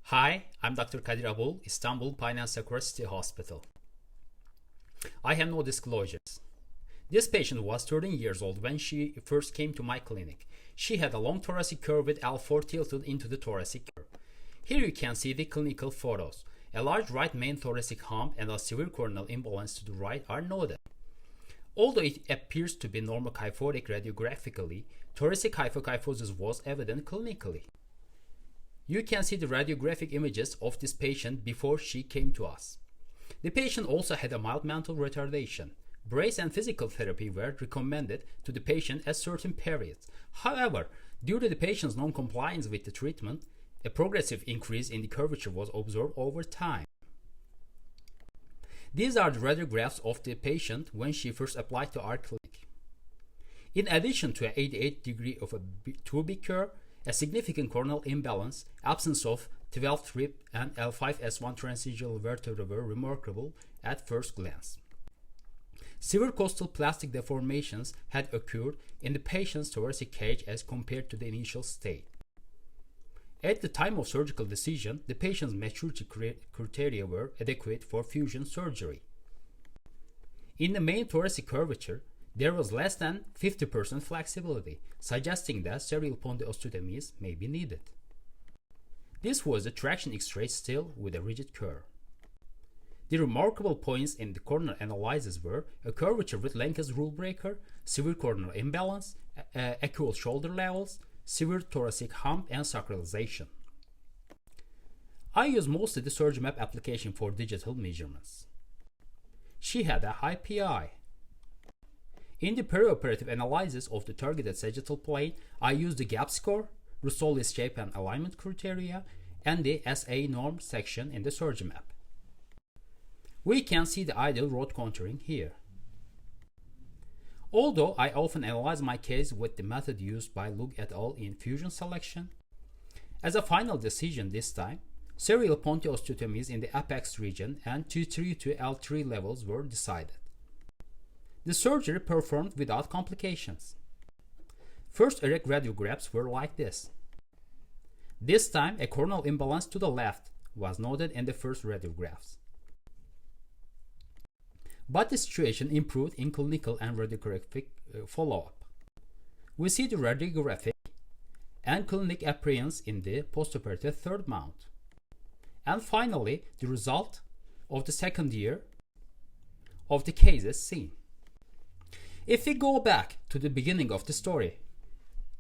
Hi, I'm Dr. Kadir Abul, Istanbul Payne Sakura City Hospital. I have no disclosures. This patient was 13 years old when she first came to my clinic. She had a long thoracic curve with L4 tilted into the thoracic curve. Here you can see the clinical photos. A large right main thoracic hump and a severe coronal imbalance to the right are noted. Although it appears to be normokyphotic radiographically, thoracic hypokyphosis was evident clinically. You can see the radiographic images of this patient before she came to us. The patient also had a mild mental retardation. Brace and physical therapy were recommended to the patient at certain periods. However, due to the patient's non-compliance with the treatment, a progressive increase in the curvature was observed over time. These are the radiographs of the patient when she first applied to our clinic. In addition to an 88 degree of a too big curve, a significant coronal imbalance, absence of 12th rib and L5-S1 transitional vertebra were remarkable at first glance. Severe costal plastic deformations had occurred in the patient's thoracic cage as compared to the initial state. At the time of surgical decision, the patient's maturity criteria were adequate for fusion surgery. In the main thoracic curvature, there was less than 50% flexibility, suggesting that serial pondylostomies may be needed. This was a traction X-ray still with a rigid curve. The remarkable points in the coronal analysis were a curvature with Lenke's rule breaker, severe coronal imbalance, equal shoulder levels, severe thoracic hump, and sacralization. I use mostly the SurgiMap application for digital measurements. She had a high PI. In the perioperative analysis of the targeted sagittal plane, I used the gap score, Russolli's shape and alignment criteria, and the SA norm section in the SurgiMap. We can see the ideal road contouring here. Although I often analyze my case with the method used by Lug et al. In fusion selection, as a final decision this time, serial pondylostomies in the apex region and T3 to L3 levels were decided. The surgery performed without complications. First erect radiographs were like this. This time, a coronal imbalance to the left was noted in the first radiographs. But the situation improved in clinical and radiographic follow-up. We see the radiographic and clinic appearance in the postoperative third mount. And finally, the result of the second year of the cases seen. If we go back to the beginning of the story,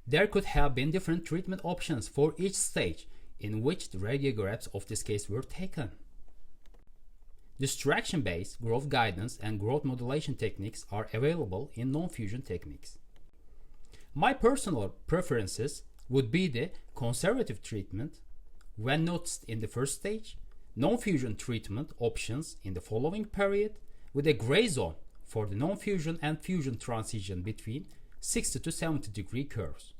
there could have been different treatment options for each stage in which the radiographs of this case were taken. Distraction-based growth guidance and growth modulation techniques are available in non-fusion techniques. My personal preferences would be the conservative treatment when noticed in the first stage, non-fusion treatment options in the following period, with a gray zone for the non-fusion and fusion transition between 60 to 70 degree curves.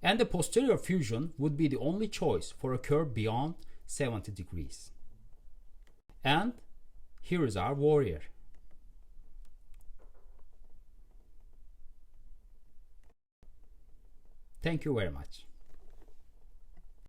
And the posterior fusion would be the only choice for a curve beyond 70 degrees. And here is our warrior. Thank you very much.